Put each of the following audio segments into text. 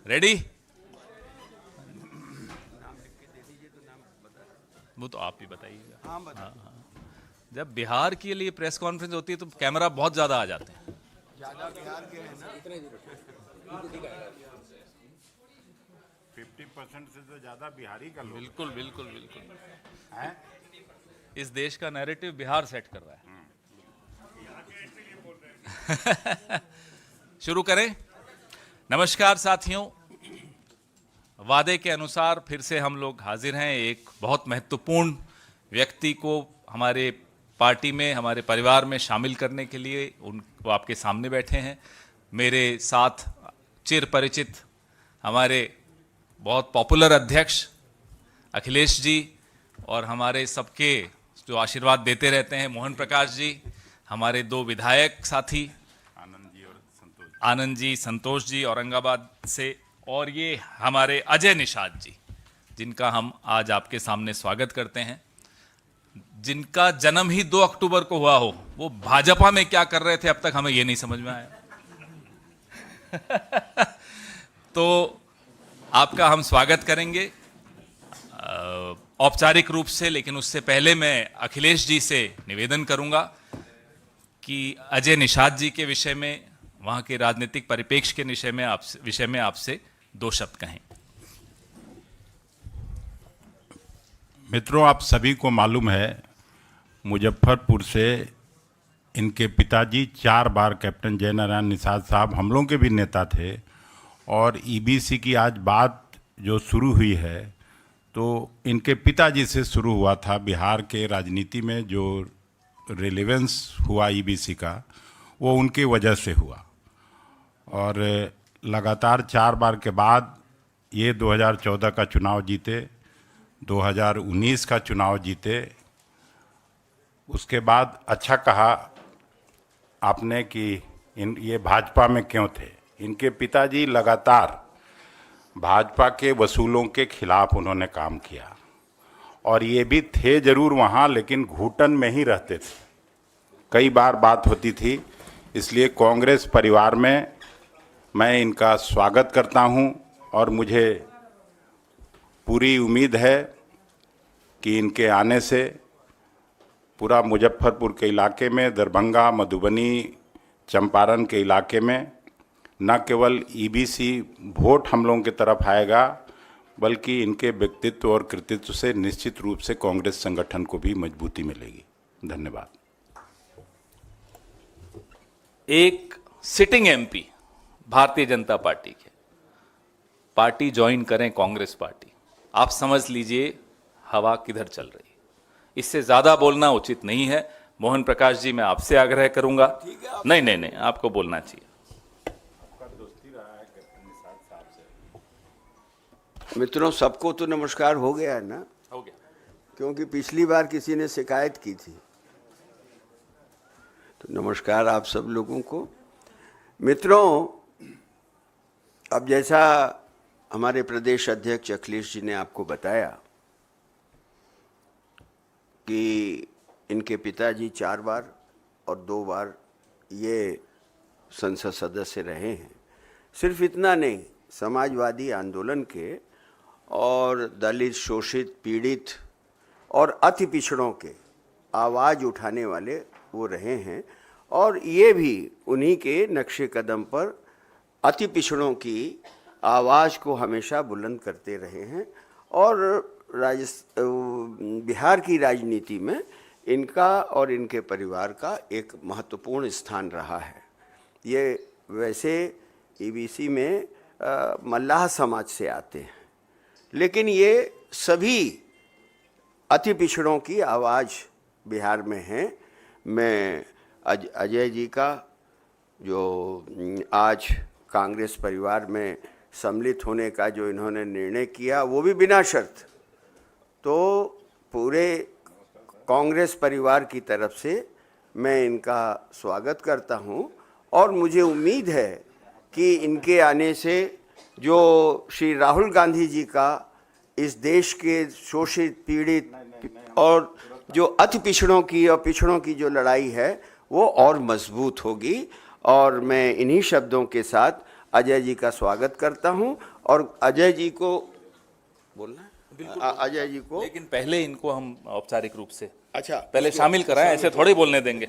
Ready? वो तो आप ही बताइएगा। हाँ। जब बिहार के लिए प्रेस कॉन्फ्रेंस होती है तो कैमरा बहुत ज्यादा आ जाते हैं। ज्यादा बिहार के हैं ना, 50% से तो ज्यादा बिहारी का लोग बिल्कुल बिल्कुल बिल्कुल। हैं। इस देश का नैरेटिव बिहार सेट कर रहा है। शुरू करें। नमस्कार साथियों, वादे के अनुसार फिर से हम लोग हाजिर हैं एक बहुत महत्वपूर्ण व्यक्ति को हमारे पार्टी में, हमारे परिवार में शामिल करने के लिए। उनको आपके सामने बैठे हैं मेरे साथ चिर परिचित हमारे बहुत पॉपुलर अध्यक्ष अखिलेश जी, और हमारे सबके जो आशीर्वाद देते रहते हैं मोहन प्रकाश जी, हमारे दो विधायक साथी आनंद जी, संतोष जी औरंगाबाद से, और ये हमारे अजय निषाद जी, जिनका हम आज आपके सामने स्वागत करते हैं। जिनका जन्म ही 2 अक्टूबर को हुआ हो, वो भाजपा में क्या कर रहे थे अब तक हमें ये नहीं समझ में आया। तो आपका हम स्वागत करेंगे औपचारिक रूप से, लेकिन उससे पहले मैं अखिलेश जी से निवेदन करूंगा कि अजय निषाद जी के विषय में, वहां के राजनीतिक परिप्रेक्ष्य के विषय में आपसे 2 शब्द कहें। मित्रों, आप सभी को मालूम है मुजफ्फरपुर से इनके पिताजी 4 बार कैप्टन जयनारायण निषाद साहब हम लोगों के भी नेता थे, और ईबीसी की आज बात जो शुरू हुई है तो इनके पिताजी से शुरू हुआ था। बिहार के राजनीति में जो रिलेवेंस हुआ ईबीसी का, वो उनके वजह से हुआ, और लगातार 4 बार के बाद ये 2014 का चुनाव जीते, 2019 का चुनाव जीते। उसके बाद अच्छा कहा आपने कि ये भाजपा में क्यों थे। इनके पिताजी लगातार भाजपा के वसूलों के खिलाफ उन्होंने काम किया, और ये भी थे जरूर वहाँ, लेकिन घुटन में ही रहते थे। कई बार बात होती थी, इसलिए कांग्रेस परिवार में मैं इनका स्वागत करता हूं, और मुझे पूरी उम्मीद है कि इनके आने से पूरा मुजफ्फरपुर के इलाके में, दरभंगा, मधुबनी, चंपारण के इलाके में न केवल ईबीसी वोट हम लोगों की तरफ आएगा, बल्कि इनके व्यक्तित्व और कृतित्व से निश्चित रूप से कांग्रेस संगठन को भी मजबूती मिलेगी। धन्यवाद। एक sitting MP Bharatiya Janata party के पार्टी ज्वाइन करें कांग्रेस पार्टी, आप समझ लीजिए हवा किधर चल रही है। इससे ज्यादा बोलना उचित नहीं है। मोहन प्रकाश जी, मैं आपसे आग्रह करूंगा। नहीं, आपको बोलना चाहिए। मित्रों सबको तो नमस्कार हो गया है ना? हो गया, क्योंकि पिछली बार किसी ने शिकायत की थी, तो नमस्कार आप सब लोगों को। मित्रों, अब जैसा हमारे प्रदेश अध्यक्ष अखिलेश जी ने आपको बताया कि इनके पिताजी 4 बार और 2 बार ये संसद सदस्य रहे हैं। सिर्फ इतना नहीं, समाजवादी आंदोलन के और दलित, शोषित, पीड़ित और अति पिछड़ों के आवाज़ उठाने वाले वो रहे हैं, और ये भी उन्हीं के नक्शे कदम पर अति पिछड़ों की आवाज़ को हमेशा बुलंद करते रहे हैं। और बिहार की राजनीति में इनका और इनके परिवार का एक महत्वपूर्ण स्थान रहा है। ये वैसे ईबीसी में मल्लाह समाज से आते हैं, लेकिन ये सभी अति पिछड़ों की आवाज़ बिहार में है। मैं अजय जी का, जो आज कांग्रेस परिवार में सम्मिलित होने का जो इन्होंने निर्णय किया, वो भी बिना शर्त, तो पूरे कांग्रेस परिवार की तरफ से मैं इनका स्वागत करता हूं, और मुझे उम्मीद है कि इनके आने से जो श्री राहुल गांधी जी का इस देश के शोषित, पीड़ित और जो अति पिछड़ों की और पिछड़ों की जो लड़ाई है वो और मजबूत होगी। और मैं इन्हीं शब्दों के साथ अजय जी का स्वागत करता हूं और अजय जी को बोलना है, अजय जी को। लेकिन पहले इनको हम औपचारिक रूप से अच्छा, पहले शामिल कराएं, ऐसे थोड़े ही बोलने देंगे।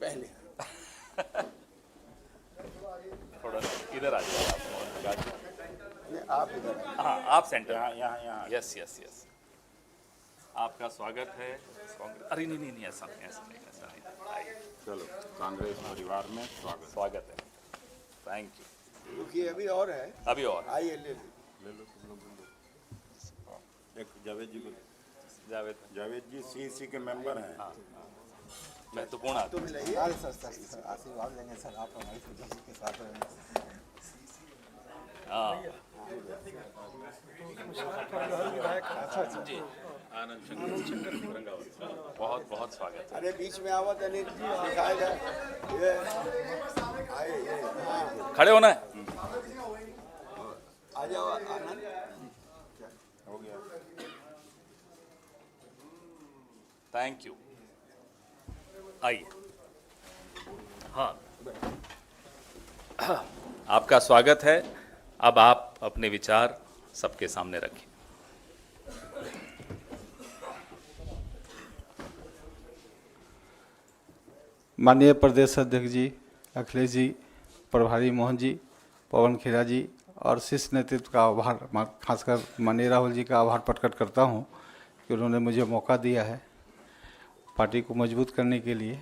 पहले थोड़ा इधर आ जाइए आप इधर हाँ, आप सेंटर। यहाँ यस यस यस, आपका स्वागत है कांग्रेस। अरे नहीं नहीं नहीं, ऐसा नहीं, ऐसा नहीं, ऐसा नहीं। आइए, चलो, कांग्रेस परिवार में स्वागत। स्वागत है। Thank you. क्योंकि अभी और है, अभी और आइए ले लो। ले लो तुम लोग, ले लो। एक जावेद जी को, जावेद जी सीईसी के मेंबर हैं। महत्वपूर्ण आदमी। तुम लाइए। सर आशीर्वाद लेंगे सर, आप हमारी सोसाइटी के साथ रहेंगे। हाँ जी आनंद शंकर, बहुत बहुत स्वागत है। अरे बीच में आवत नहीं दिखाया जाए, ये आइए, ये हाँ। खड़े होना है। आ जाओ आनंद। हो गया। Thank you. आइए। हाँ, आपका स्वागत है। अब आप अपने विचार सबके सामने रखें। माननीय प्रदेश अध्यक्ष जी, अखिलेश जी, प्रभारी मोहन जी, पवन खेरा जी और शीर्ष नेतृत्व का आभार, खासकर माननीय राहुल जी का आभार प्रकट करता हूं कि उन्होंने मुझे मौका दिया है पार्टी को मजबूत करने के लिए।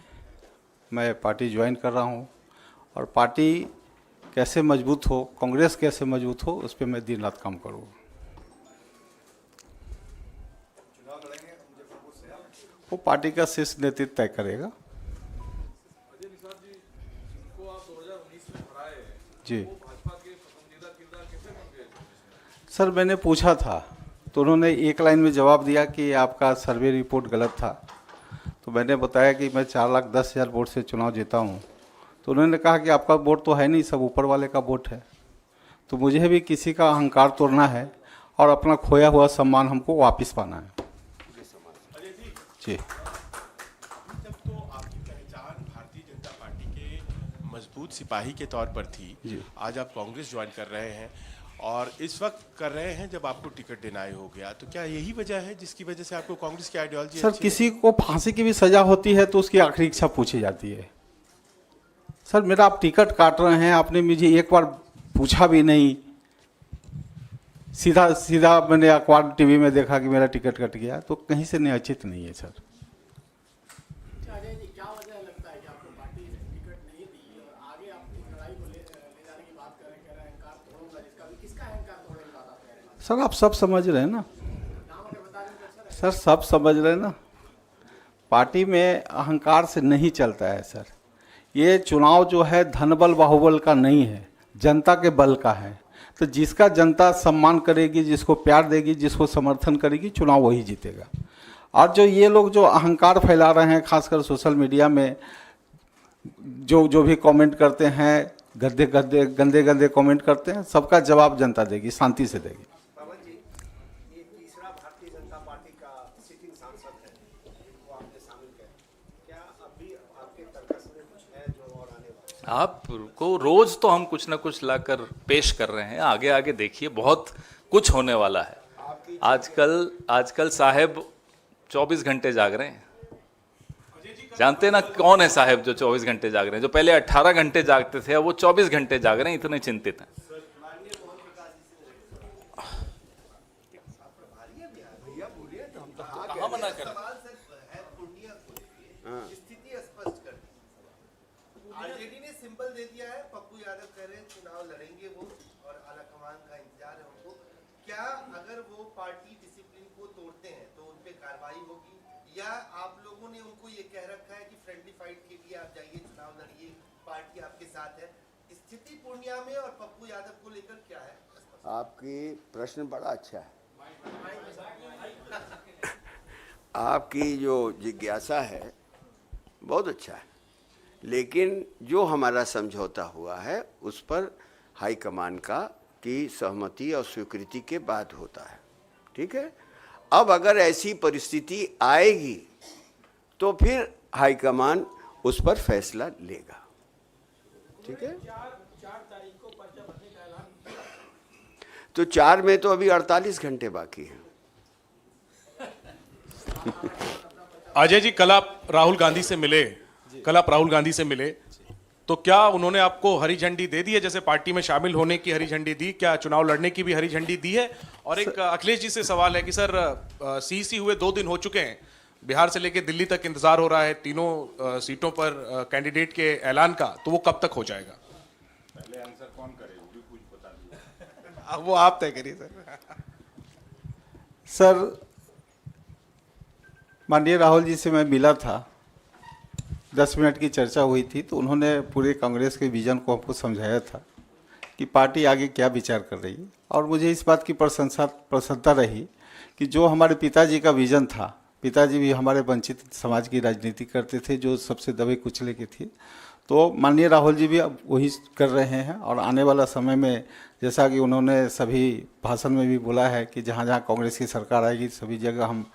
मैं पार्टी ज्वाइन कर रहा हूं और पार्टी कैसे मजबूत हो, कांग्रेस कैसे मजबूत हो, उस पर मैं दिन रात काम करूँगा। वो पार्टी का शीर्ष नेतृत्व तय करेगा। जी सर, मैंने पूछा था तो उन्होंने एक लाइन में जवाब दिया कि आपका सर्वे रिपोर्ट गलत था। तो मैंने बताया कि मैं 4,10,000 वोट से चुनाव जीता हूँ। तो उन्होंने कहा कि आपका वोट तो है नहीं, सब ऊपर वाले का वोट है। तो मुझे भी किसी का अहंकार तोड़ना है और अपना खोया हुआ सम्मान हमको वापस पाना है। जी जब तो आपकी पहचान भारतीय जनता पार्टी के मजबूत सिपाही के तौर पर थी, जी। आज आप कांग्रेस ज्वाइन कर रहे हैं और इस वक्त कर रहे हैं जब आपको टिकट डिनाई हो गया, तो क्या यही वजह है जिसकी वजह से आपको कांग्रेस की आइडियोलॉजी सर, किसी को फांसी की भी सजा होती है तो उसकी आखिरी इच्छा पूछी जाती है। सर, मेरा आप टिकट काट रहे हैं, आपने मुझे एक बार पूछा भी नहीं, सीधा सीधा मैंने अखबार टीवी में देखा कि मेरा टिकट कट गया, तो कहीं से निश्चित नहीं है सर। अजय जी, क्या वजह लगता है कि आपको पार्टी टिकट नहीं दी और आगे आप लड़ाई को ले जाने की बात कर रहे हैं, अहंकार तोड़ूंगा, जिसका भी किसका अहंकार तोड़ने की बात आप कह रहे हैं? सर, आप सब समझ रहे हैं ना नाम अगर बता दें तो सर, सब समझ रहे हैं ना। पार्टी में अहंकार से नहीं चलता है सर। ये चुनाव जो है धनबल बाहुबल का नहीं है, जनता के बल का है। तो जिसका जनता सम्मान करेगी, जिसको प्यार देगी, जिसको समर्थन करेगी, चुनाव वही जीतेगा। और जो ये लोग जो अहंकार फैला रहे हैं, खासकर सोशल मीडिया में जो भी कमेंट करते हैं, गंदे गंदे कमेंट करते हैं, सबका जवाब जनता देगी, शांति से देगी। पवन जी, ये तीसरा भारतीय जनता पार्टी का सिटिंग सांसद है, वो आपने शामिल किया। क्या अभी आपके तर्कस में कुछ है जो और आने वाला है? आपको रोज तो हम कुछ ना कुछ लाकर पेश कर रहे हैं, आगे आगे देखिए, बहुत कुछ होने वाला है। आजकल साहेब 24 घंटे जाग रहे हैं। जानते ना कौन है साहेब जो 24 घंटे जाग रहे हैं? जो पहले 18 घंटे जागते थे, अब वो 24 घंटे जाग रहे हैं, इतने चिंतित हैं। कहाँ मना कर? स्थिति स्पष्ट कर दी। आरजेडी ने सिंबल दे दिया है, पप्पू यादव कह रहे हैं चुनाव लड़ेंगे वो और आलाकमान का इंतजार है उनको। क्या अगर वो पार्टी डिसिप्लिन को तोड़ते हैं तो उन पे कार्रवाई होगी, या आप लोगों ने उनको ये कह रखा है कि फ्रेंडली फाइट के लिए आप जाइए, चुनाव लड़िए, पार्टी आपके साथ है? स्थिति पूर्णिया में और पप्पू यादव को लेकर क्या है? आपकी प्रश्न बड़ा अच्छा है। आपकी जो जिज्ञासा है बहुत अच्छा है, लेकिन जो हमारा समझौता हुआ है उस पर हाईकमान की सहमति और स्वीकृति के बाद होता है। ठीक है, अब अगर ऐसी परिस्थिति आएगी तो फिर हाईकमान उस पर फैसला लेगा। ठीक है, तो 4 में तो अभी 48 घंटे बाकी हैं। अजय जी, कल आप राहुल गांधी से मिले, तो क्या उन्होंने आपको हरी झंडी दे दी है? जैसे पार्टी में शामिल होने की हरी झंडी दी, क्या चुनाव लड़ने की भी हरी झंडी दी है? और एक अखिलेश जी से सवाल है कि सर, सीसी हुए 2 दिन हो चुके हैं, बिहार से लेकर दिल्ली तक इंतजार हो रहा है तीनों सीटों पर कैंडिडेट के ऐलान का, तो वो कब तक हो जाएगा? पहले आंसर कौन करे, वो भी कुछ बता दीजिए। अब वो आप तय करिए सर। सर, माननीय राहुल जी से मैं मिला था, 10 मिनट की चर्चा हुई थी, तो उन्होंने पूरे कांग्रेस के विजन को हमको समझाया था कि पार्टी आगे क्या विचार कर रही है। और मुझे इस बात की प्रसन्नता रही कि जो हमारे पिताजी का विजन था, पिताजी भी हमारे वंचित समाज की राजनीति करते थे, जो सबसे दबे कुचले के थे, तो माननीय राहुल जी भी अब वही कर रहे हैं। और आने वाला समय में, जैसा कि उन्होंने सभी भाषण में भी बोला है कि जहाँ जहाँ कांग्रेस की सरकार आएगी सभी जगह हम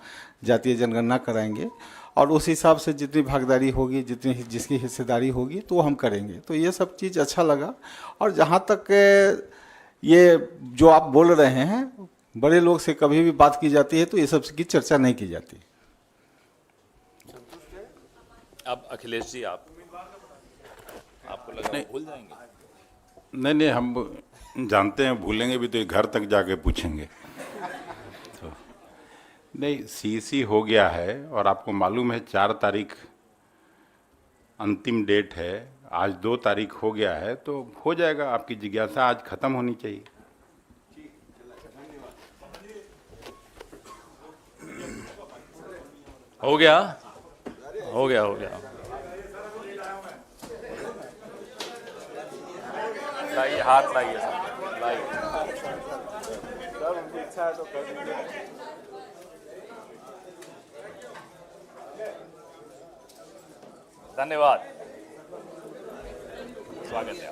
जातीय जनगणना कराएंगे, और उस हिसाब से जितनी भागीदारी होगी, जितनी जिसकी हिस्सेदारी होगी, तो हम करेंगे। तो ये सब चीज़ अच्छा लगा। और जहाँ तक ये जो आप बोल रहे हैं, बड़े लोग से कभी भी बात की जाती है तो ये सब की चर्चा नहीं की जाती। अब अखिलेश जी, आपको लगा भूल जाएंगे? नहीं, हम जानते हैं, भूलेंगे भी तो ये घर तक जाके पूछेंगे। तो नहीं, सीसी हो गया है, और आपको मालूम है 4 तारीख अंतिम डेट है, आज 2 तारीख हो गया है, तो हो जाएगा। आपकी जिज्ञासा आज खत्म होनी चाहिए। हो गया। लाइए, हाथ लाइए, लाइए। धन्यवाद, स्वागत है।